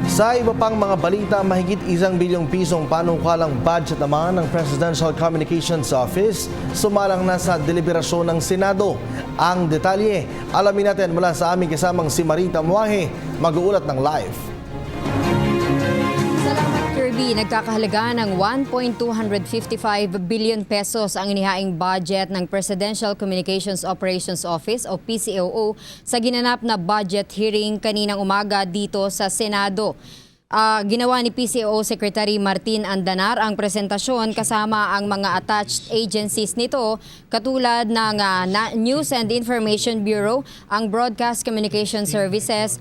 Sa iba pang mga balita, mahigit 1 bilyong pisong panukalang budget naman ng Presidential Communications Office sumalang na sa deliberasyon ng Senado. Ang detalye, alamin natin mula sa aming kasamang si Marita Muahe, mag-uulat ng live. Kirby, nagkakahalaga ng 1.255 billion pesos ang inihaing budget ng Presidential Communications Operations Office o PCOO sa ginanap na budget hearing kaninang umaga dito sa Senado. Ginawa ni PCOO Secretary Martin Andanar ang presentasyon kasama ang mga attached agencies nito katulad ng News and Information Bureau, ang Broadcast Communication Services,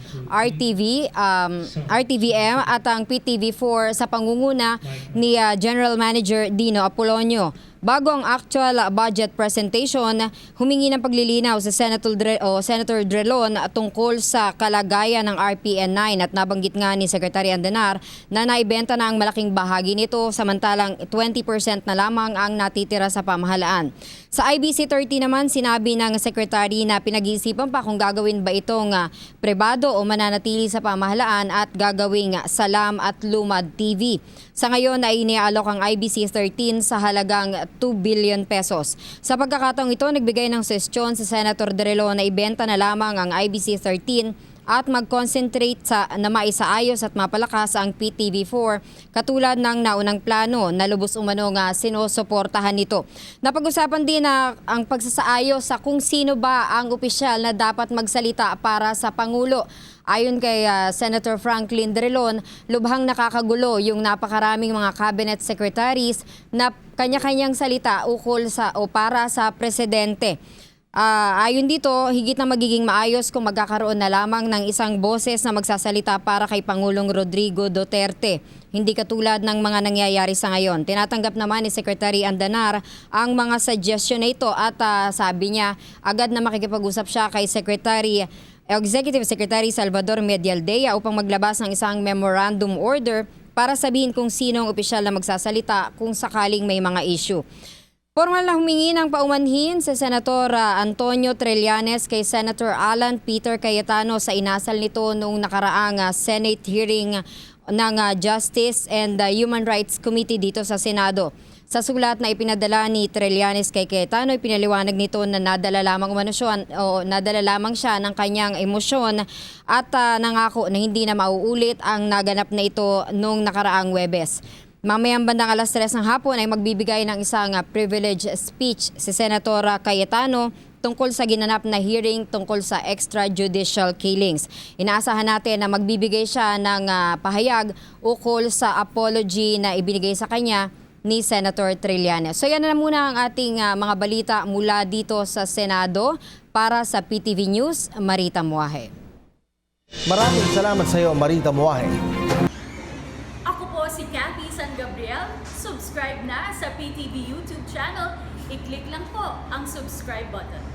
RTVM at ang PTV4 sa pangunguna ni General Manager Dino Apolonio. Bago ang actual budget presentation, humingi ng paglilinaw sa Senator Drilon tungkol sa kalagayan ng RPN9 at nabanggit nga ni Secretary Andanar na naibenta na ang malaking bahagi nito samantalang 20% na lamang ang natitira sa pamahalaan. Sa IBC 30 naman, sinabi ng Secretary na pinag-iisipan pa kung gagawin ba itong pribado o mananatili sa pamahalaan at gagawing Salam at Lumad TV. Sa ngayon ay iniaalok ang IBC 13 sa halagang 2 billion pesos. Sa pagkakataong ito, nagbigay ng suggestion sa Senator Drilon na ibenta na lamang ang IBC 13 at mag-concentrate na maisaayos at mapalakas ang PTV4 katulad ng naunang plano na lubos umanong sinusuportahan nito. Napag-usapan din na ang pagsasaayos sa kung sino ba ang opisyal na dapat magsalita para sa Pangulo. Ayon kay Senator Franklin Drilon, lubhang nakakagulo yung napakaraming mga cabinet secretaries na kanya-kanyang salita ukol sa o para sa presidente. Ayon dito, higit na magiging maayos kung magkakaroon na lamang ng isang boses na magsasalita para kay Pangulong Rodrigo Duterte. Hindi katulad ng mga nangyayari sa ngayon. Tinatanggap naman ni Secretary Andanar ang mga suggestion na ito at sabi niya agad na makikipag-usap siya kay Executive Secretary Salvador Medialdea upang maglabas ng isang memorandum order para sabihin kung sino ang opisyal na magsasalita kung sakaling may mga issue. Formal na humingi ng paumanhin si Senator Antonio Trillanes kay Senator Alan Peter Cayetano sa inasal nito noong nakaraang Senate hearing ng Justice and Human Rights Committee dito sa Senado. Sa sulat na ipinadala ni Trillanes kay Cayetano, ipinaliwanag nito na nadala lamang siya ng kanyang emosyon at nangako na hindi na mauulit ang naganap na ito noong nakaraang Huwebes. Mamayang bandang alas 3 ng hapon ay magbibigay ng isang privilege speech si Senator Cayetano tungkol sa ginanap na hearing tungkol sa extrajudicial killings. Inaasahan natin na magbibigay siya ng pahayag ukol sa apology na ibinigay sa kanya ni Senator Trillanes. So yan na muna ang ating mga balita mula dito sa Senado. Para sa PTV News, Marita Muahe. Maraming salamat sa iyo, Marita Muahe. Ako po si Cathy San Gabriel. Subscribe na sa PTV YouTube channel. I-click lang po ang subscribe button.